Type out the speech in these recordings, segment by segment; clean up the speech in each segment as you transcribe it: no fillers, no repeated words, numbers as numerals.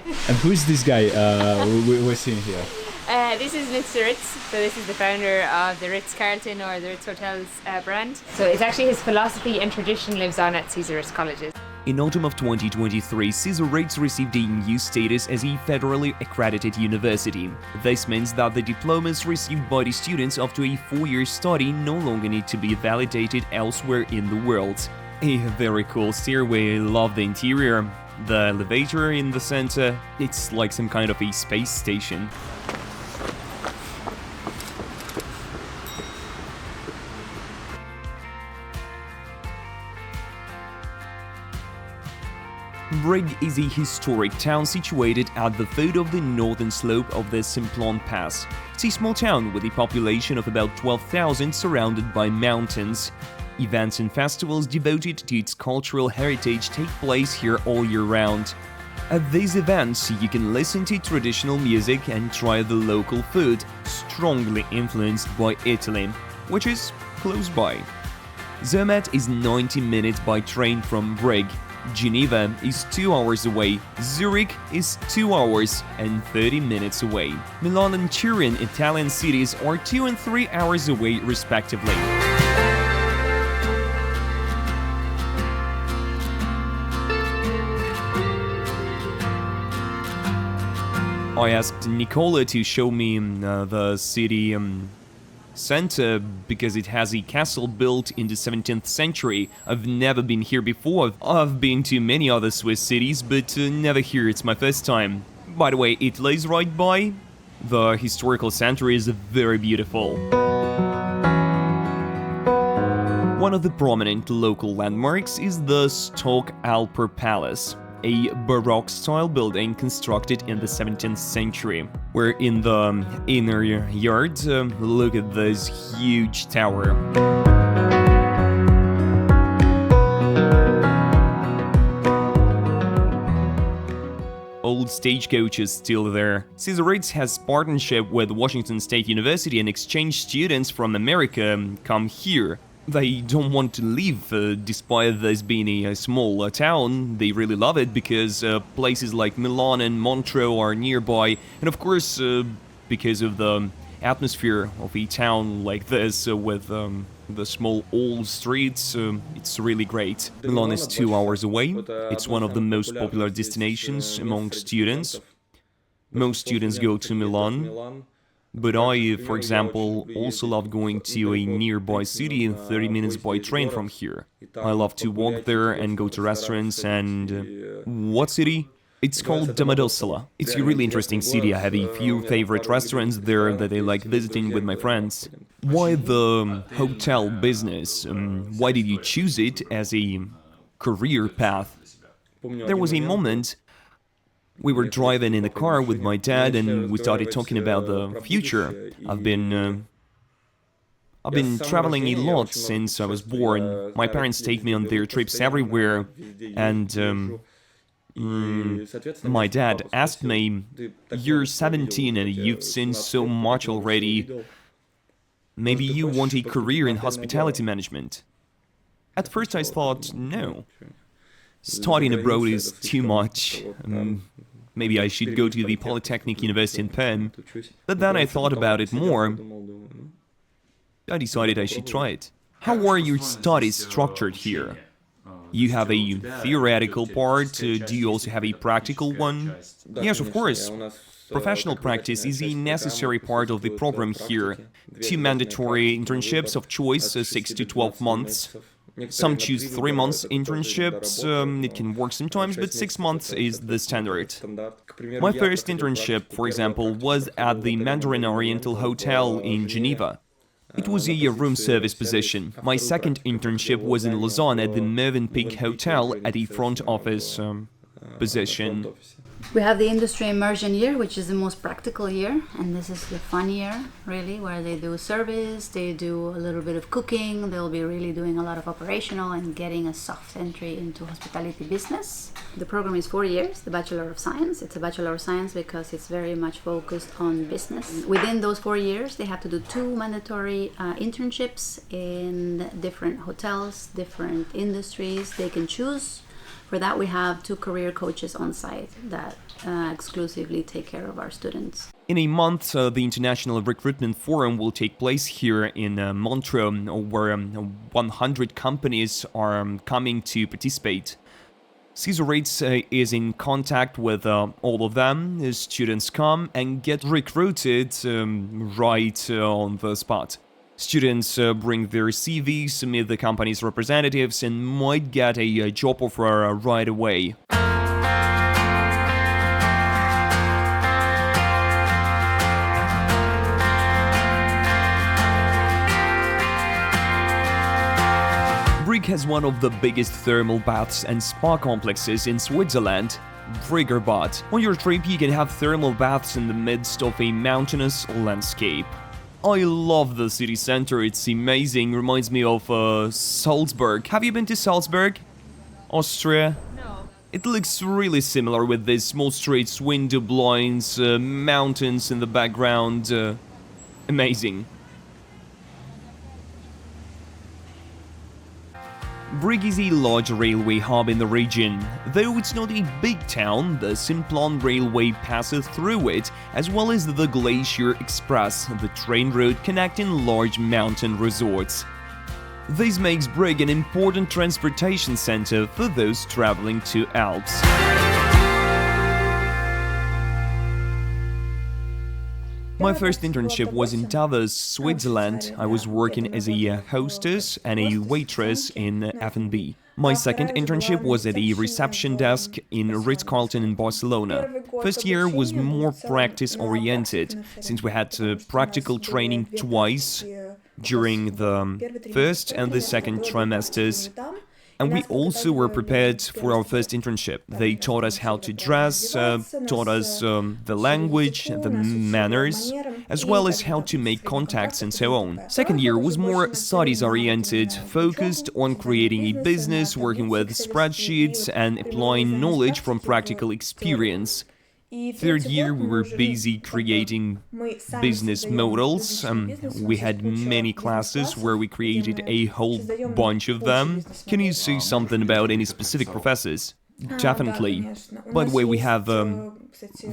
And who is this guy we're seeing here? This is Mr. Ritz. So this is the founder of the Ritz-Carlton or the Ritz Hotels brand. So it's actually his philosophy and tradition lives on at César Ritz Colleges. In autumn of 2023, Cesar Ritz received a new status as a federally accredited university. This means that the diplomas received by the students after a 4-year study no longer need to be validated elsewhere in the world. A very cool stairway, I love the interior. The elevator in the center, it's like some kind of a space station. Brig is a historic town situated at the foot of the northern slope of the Simplon Pass. It's a small town with a population of about 12,000 surrounded by mountains. Events and festivals devoted to its cultural heritage take place here all year round. At these events, you can listen to traditional music and try the local food, strongly influenced by Italy, which is close by. Zermatt is 90 minutes by train from Brig. Geneva is 2 hours away, Zurich is 2 hours and 30 minutes away. Milan and Turin, Italian cities, are 2 and 3 hours away respectively. I asked Nicola to show me the city center because it has a castle built in the 17th century. I've never been here before. I've been to many other Swiss cities, but never here. It's my first time. By the way, it lays right by. The historical center is very beautiful. One of the prominent local landmarks is the Stock Alper Palace, a baroque style building constructed in the 17th century. We're in the inner yard. Look at this huge tower. Old stagecoach is still there. Cesar Ritz has partnership with Washington State University, and exchange students from America come here. They don't want to leave, despite this being a small town. They really love it because places like Milan and Montreux are nearby, and of course, because of the atmosphere of a town like this, with the small old streets, it's really great. Milan is 2 hours away. It's one of the most popular destinations among students. Most students go to Milan. But I, for example, also love going to a nearby city in 30 minutes by train from here. I love to walk there and go to restaurants and... what city? It's called Domodossola. It's a really interesting city. I have a few favorite restaurants there that I like visiting with my friends. Why the hotel business? Why did you choose it as a career path? There was a moment... We were driving in the car with my dad and we started talking about the future. I've been traveling a lot since I was born. My parents take me on their trips everywhere, and my dad asked me, "You're 17 and you've seen so much already. Maybe you want a career in hospitality management?" At first I thought, no. Studying abroad is too much. Maybe I should go to the Polytechnic University in Perm. But then I thought about it more. I decided I should try it. How are your studies structured here? You have a theoretical part, do you also have a practical one? Yes, of course. Professional practice is a necessary part of the program here. 2 mandatory internships of choice, 6 to 12 months. Some choose 3 months internships, it can work sometimes, but 6 months is the standard. My first internship, for example, was at the Mandarin Oriental Hotel in Geneva. It was a room service position. My second internship was in Lausanne at the Mövenpick Hotel at a front office position. We have the industry immersion year, which is the most practical year, and this is the fun year, really, where they do service, they do a little bit of cooking, they'll be really doing a lot of operational and getting a soft entry into hospitality business. The program is 4 years, the Bachelor of Science. It's a Bachelor of Science because it's very much focused on business. Within those 4 years, they have to do 2 mandatory internships in different hotels, different industries. They can choose For that, we have 2 career coaches on site that exclusively take care of our students. In a month, the International Recruitment Forum will take place here in Montreux, where 100 companies are coming to participate. Cesar Ritz is in contact with all of them. His students come and get recruited right on the spot. Students bring their CVs, meet the company's representatives, and might get a job offer right away. Brig has one of the biggest thermal baths and spa complexes in Switzerland, Brig. On your trip, you can have thermal baths in the midst of a mountainous landscape. I love the city center, it's amazing, reminds me of Salzburg. Have you been to Salzburg? Austria? No. It looks really similar with these small streets, window blinds, mountains in the background. Amazing. Brig is a large railway hub in the region. Though it's not a big town, the Simplon Railway passes through it, as well as the Glacier Express, the train route connecting large mountain resorts. This makes Brig an important transportation center for those traveling to Alps. My first internship was in Davos, Switzerland. I was working as a hostess and a waitress in F&B. My second internship was at a reception desk in Ritz-Carlton in Barcelona. First year was more practice-oriented, since we had practical training twice during the first and the second trimesters. And we also were prepared for our first internship. They taught us how to dress, taught us the language, the manners, as well as how to make contacts and so on. Second year was more studies-oriented, focused on creating a business, working with spreadsheets, and applying knowledge from practical experience. Third year, we were busy creating business models. We had many classes where we created a whole bunch of them. Can you say something about any specific professors? Definitely. By the way, we have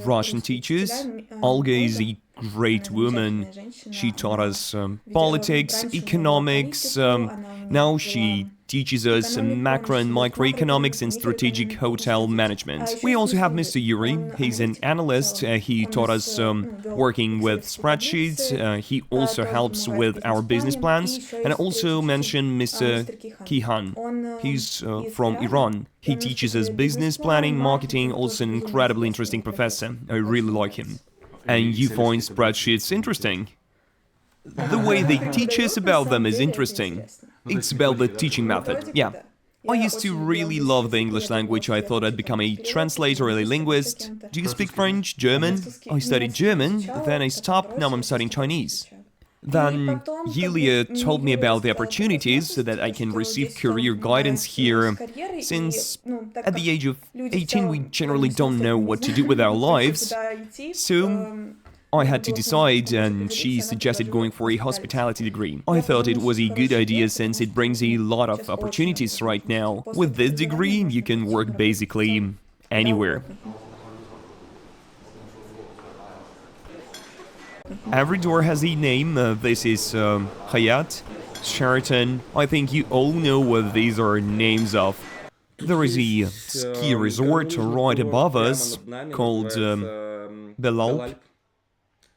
Russian teachers. Olga is a great woman. She taught us politics, economics. Now she teaches us macro and microeconomics and strategic hotel management. We also have Mr. Yuri. He's an analyst. He taught us working with spreadsheets. He also helps with our business plans. And I also mentioned Mr. Kihan. He's from Iran. He teaches us business planning, marketing, also an incredibly interesting professor. I really like him. And you find spreadsheets interesting? The way they teach us about them is interesting. It's about the teaching method, yeah. I used to really love the English language. I thought I'd become a translator or a linguist. Do you speak French, German? I studied German, then I stopped, now I'm studying Chinese. Then Yulia told me about the opportunities so that I can receive career guidance here, since at the age of 18 we generally don't know what to do with our lives. So I had to decide, and she suggested going for a hospitality degree. I thought it was a good idea since it brings a lot of opportunities right now. With this degree, you can work basically anywhere. Every door has a name. This is Hyatt, Sheraton. I think you all know what these are names of. There is a ski resort right above us called Belalp.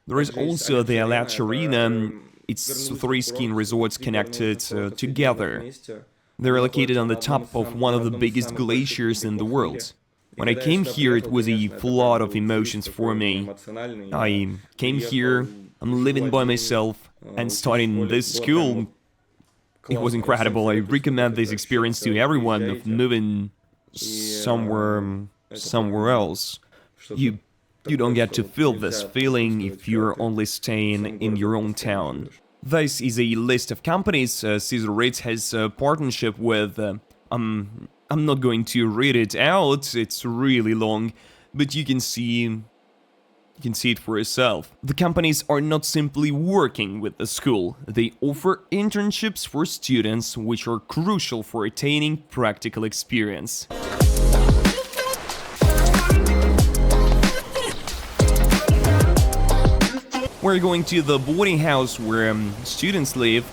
There is also the Alatsch Arena. It's 3 skiing resorts connected together. They're located on the top of one of the biggest glaciers in the world. When I came here, it was a flood of emotions for me. I came here, I'm living by myself, and studying this school. It was incredible. I recommend this experience to everyone of moving somewhere else. You don't get to feel this feeling if you're only staying in your own town. This is a list of companies Cesar Ritz has a partnership with. I'm not going to read it out, it's really long, but you can see it for yourself. The companies are not simply working with the school, they offer internships for students which are crucial for attaining practical experience. We're going to the boarding house where students live.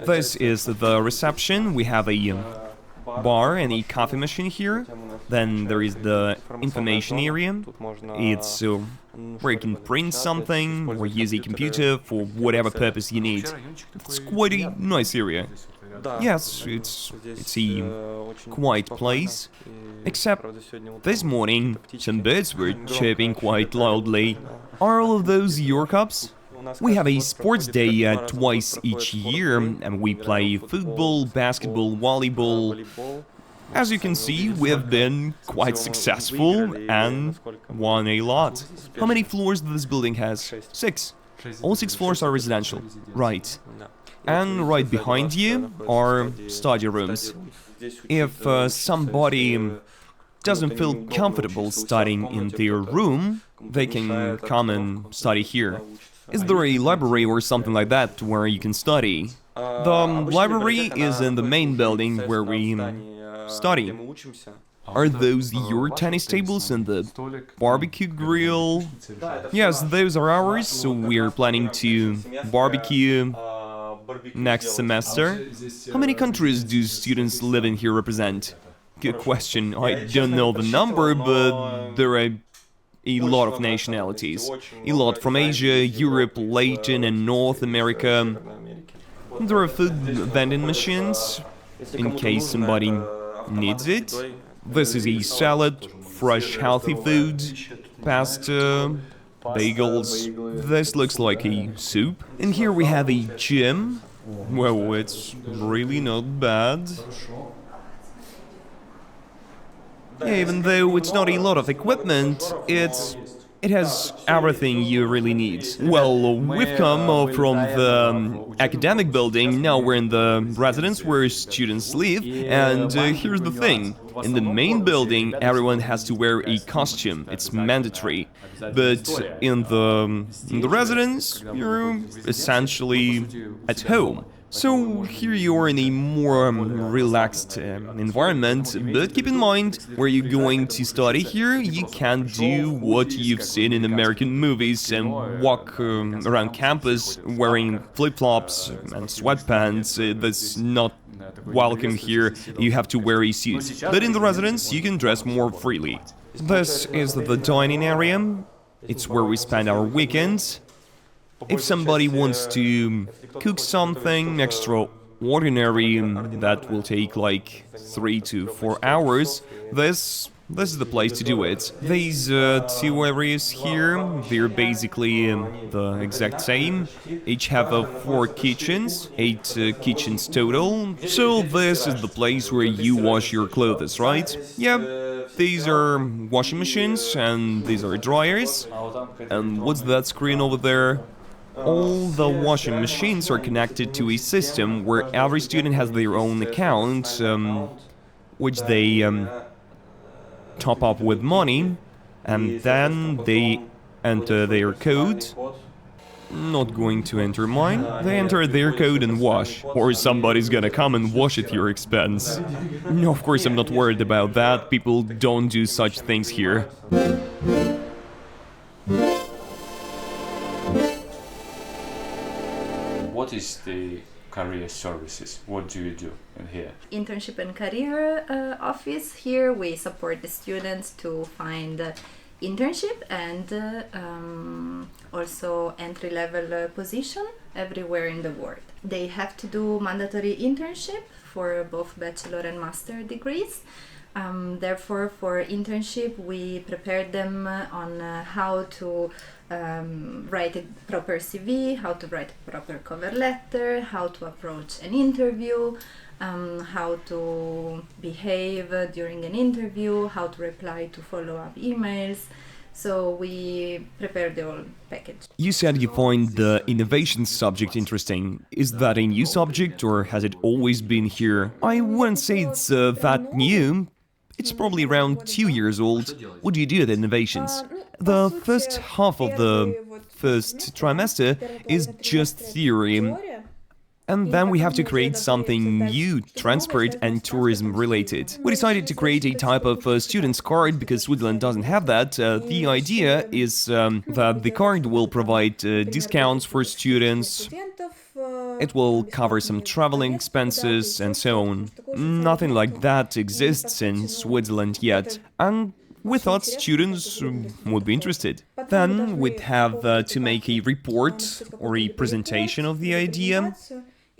This is the reception. We have a bar and a coffee machine here. Then there is the information area. It's where you can print something or use a computer for whatever purpose you need. It's quite a nice area. Yes, it's a quiet place. Except this morning, some birds were chirping quite loudly. Are all of those your cups? We have a sports day twice each year, and we play football, basketball, volleyball. As you can see, we have been quite successful and won a lot. How many floors does this building has? 6. All 6 floors are residential. Right. And right behind you are study rooms. If somebody doesn't feel comfortable studying in their room, they can come and study here. Is there a library or something like that where you can study? The library is in the main building where we study. Are those your tennis tables and the barbecue grill? Yes, those are ours, so we're planning to barbecue next semester. How many countries do students living here represent? Good question. I don't know the number, but there are a lot of nationalities. A lot from Asia, Europe, Latin and North America. There are food vending machines, in case somebody needs it. This is a salad, fresh healthy food, pasta, bagels. This looks like a soup. And here we have a gym. Well, it's really not bad. Even though it's not a lot of equipment, it has everything you really need. Well, we've come from the academic building, now we're in the residence where students live, and here's the thing. In the main building, everyone has to wear a costume, it's mandatory. But in the residence, you're essentially at home. So here you are in a more relaxed environment, but keep in mind, where you're going to study here, you can't do what you've seen in American movies and walk around campus wearing flip-flops and sweatpants. That's not welcome here, you have to wear a suit. But in the residence, you can dress more freely. This is the dining area, it's where we spend our weekends. If somebody wants to cook something extraordinary that will take like 3 to 4 hours, this is the place to do it. These 2 areas here, they're basically the exact same. Each have 4 kitchens, 8 kitchens total. So this is the place where you wash your clothes, right? Yeah, these are washing machines and these are dryers. And what's that screen over there? All the washing machines are connected to a system where every student has their own account, which they top up with money, and then they enter their code. Not going to enter mine. They enter their code and wash, or somebody's gonna come and wash at your expense. No, of course I'm not worried about that, people don't do such things here. What is the career services? What do you do in here? Internship and career office. Here we support the students to find internship and also entry-level position everywhere in the world. They have to do mandatory internship for both bachelor and master degrees. Therefore, for internship, we prepare them on how to write a proper CV, how to write a proper cover letter, how to approach an interview, how to behave during an interview, how to reply to follow-up emails. So we prepare the whole package. You said you find the innovation subject interesting. Is that a new subject or has it always been here? I wouldn't say it's that new. It's probably around 2 years old. What do you do at Innovations? The first half of the first trimester is just theory. And then we have to create something new, transport and tourism related. We decided to create a type of student's card because Switzerland doesn't have that. The idea is that the card will provide discounts for students. It will cover some traveling expenses and so on. Nothing like that exists in Switzerland yet. And we thought students would be interested. Then we'd have to make a report or a presentation of the idea.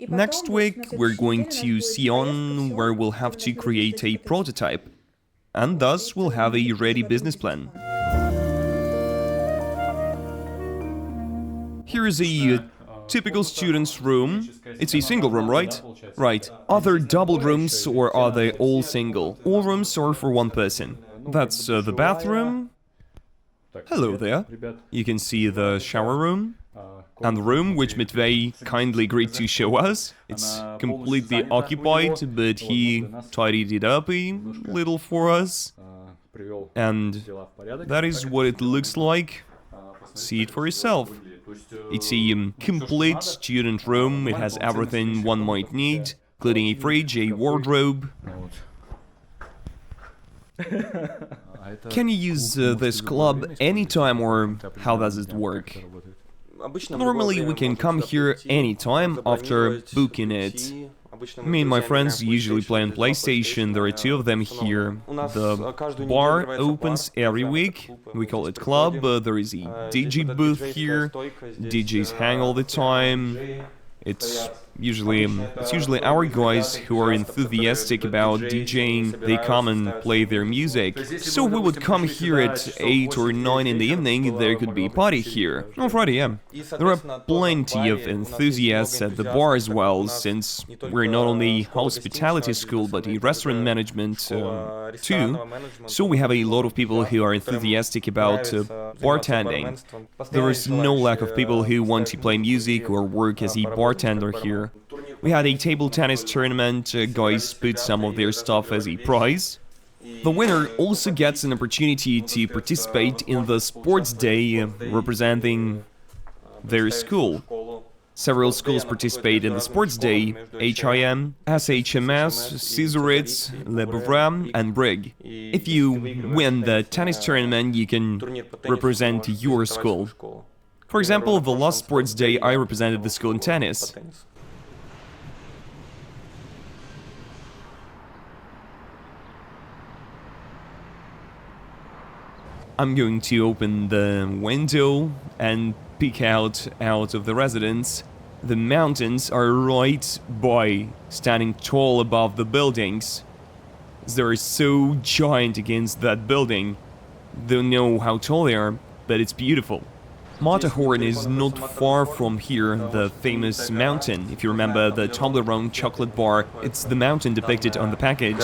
Next week, we're going to Sion, where we'll have to create a prototype, and thus we'll have a ready business plan. Here is a typical student's room. It's a single room, right? Right. Are there double rooms or are they all single? All rooms are for one person. That's the bathroom. Hello there. You can see the shower room. And the room which Matvey kindly agreed to show us. It's completely occupied, but he tidied it up a little for us. And that is what it looks like. See it for yourself. It's a complete student room. It has everything one might need, including a fridge, a wardrobe. Can you use this club anytime, or how does it work? Normally we can come here anytime after booking it. Me and my friends usually play on PlayStation, there are 2 of them here. The bar opens every week, we call it club, there is a DJ booth here, DJs hang all the time. It's usually our guys who are enthusiastic about DJing, they come and play their music. So we would come here at 8 or 9 in the evening, there could be a party here. On Friday, yeah. There are plenty of enthusiasts at the bar as well, since we're not only a hospitality school but a restaurant management too. So we have a lot of people who are enthusiastic about bartending. There is no lack of people who want to play music or work as a bartender here. We had a table tennis tournament, guys put some of their stuff as a prize. The winner also gets an opportunity to participate in the sports day representing their school. Several schools participate in the sports day: HIM, SHMS, Cesar Ritz, Le Bouvray, and Brig. If you win the tennis tournament, you can represent your school. For example, the last sports day I represented the school in tennis. I'm going to open the window and peek out of the residence. The mountains are right by, standing tall above the buildings. They're so giant against that building. Don't know how tall they are, but it's beautiful. Matterhorn is not far from here, the famous mountain. If you remember the Toblerone chocolate bar, it's the mountain depicted on the package.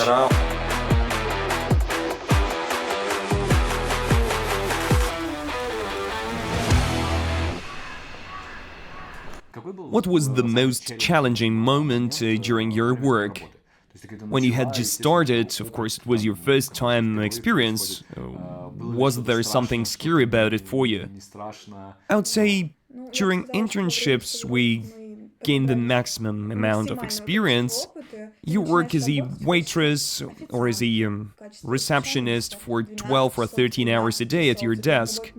What was the most challenging moment during your work? When you had just started, of course it was your first time experience, was there something scary about it for you? I would say during internships we gain the maximum amount of experience. You work as a waitress or as a receptionist for 12 or 13 hours a day at your desk.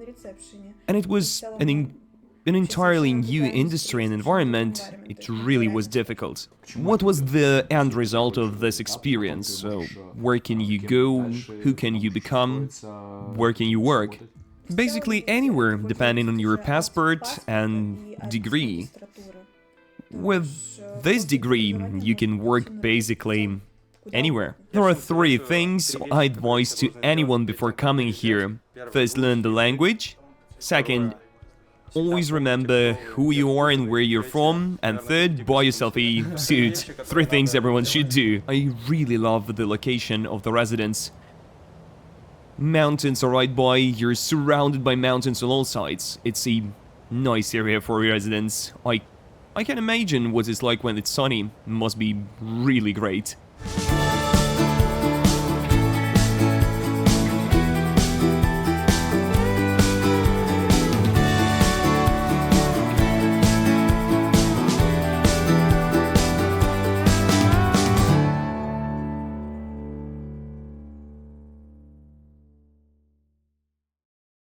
And it was an entirely new industry and environment. It really was difficult. What was the end result of this experience? Where can you go? Who can you become? Where can you work? Basically anywhere, depending on your passport and degree. With this degree, you can work basically anywhere. There are 3 things I advise to anyone before coming here. First, learn the language. Second, always remember who you are and where you're from. And third, buy yourself a suit. 3 things everyone should do. I really love the location of the residence. Mountains are right by, you're surrounded by mountains on all sides. It's a nice area for residents. I can imagine what it's like when it's sunny. Must be really great.